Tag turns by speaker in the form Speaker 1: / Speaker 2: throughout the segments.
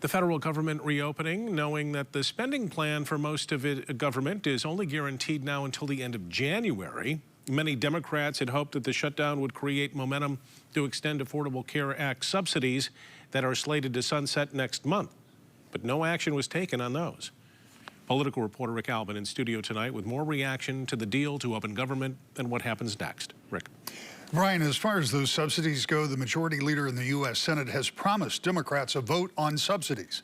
Speaker 1: The federal government reopening, knowing that the spending plan for most of government is only guaranteed now until the end of January. Many Democrats had hoped that the shutdown would create momentum to extend Affordable Care Act subsidies that are slated to sunset next month. But no action was taken on those. Political reporter Rick Albin in studio tonight with more reaction to the deal to open government and what happens next. Rick.
Speaker 2: Brian, as far as those subsidies go, the majority leader in the U.S. Senate has promised Democrats a vote on subsidies.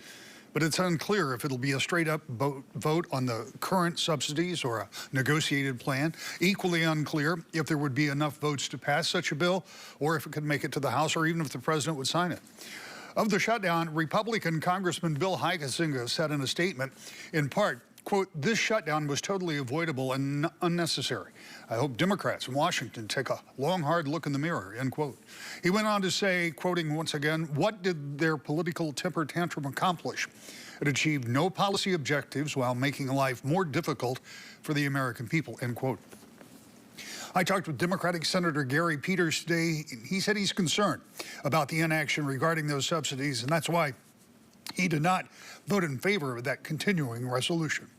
Speaker 2: But it's unclear if it'll be a straight-up vote on the current subsidies or a negotiated plan. Equally unclear if there would be enough votes to pass such a bill or if it could make it to the House or even if the president would sign it. Of the shutdown, Republican Congressman Bill Heisinga said in a statement, in part, quote, "This shutdown was totally avoidable and unnecessary. I hope Democrats in Washington take a long, hard look in the mirror," end quote. He went on to say, quoting once again, "What did their political temper tantrum accomplish? It achieved no policy objectives while making life more difficult for the American people," end quote. I talked with Democratic Senator Gary Peters today. He said he's concerned about the inaction regarding those subsidies, and that's why he did not vote in favor of that continuing resolution.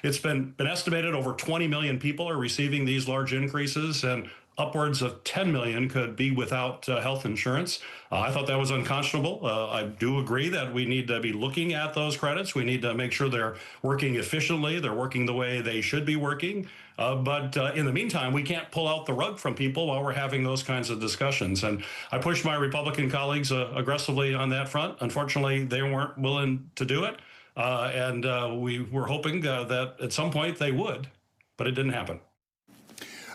Speaker 3: It's been estimated over 20 million people are receiving these large increases, and upwards of 10 million could be without health insurance. I thought that was unconscionable. I do agree that we need to be looking at those credits. We need to make sure they're working efficiently, they're working the way they should be working. But in the meantime, we can't pull out the rug from people while we're having those kinds of discussions. And I pushed my Republican colleagues aggressively on that front. Unfortunately, they weren't willing to do it. We were hoping that at some point they would, but it didn't happen.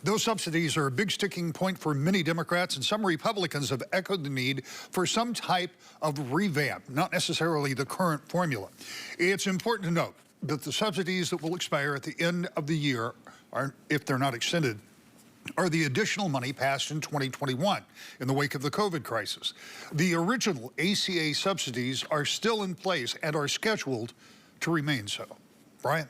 Speaker 2: Those subsidies are a big sticking point for many Democrats, and some Republicans have echoed the need for some type of revamp, not necessarily the current formula. It's important to note that the subsidies that will expire at the end of the year, if they're not extended, are the additional money passed in 2021 in the wake of the COVID crisis. The original ACA subsidies are still in place and are scheduled to remain so. Brian?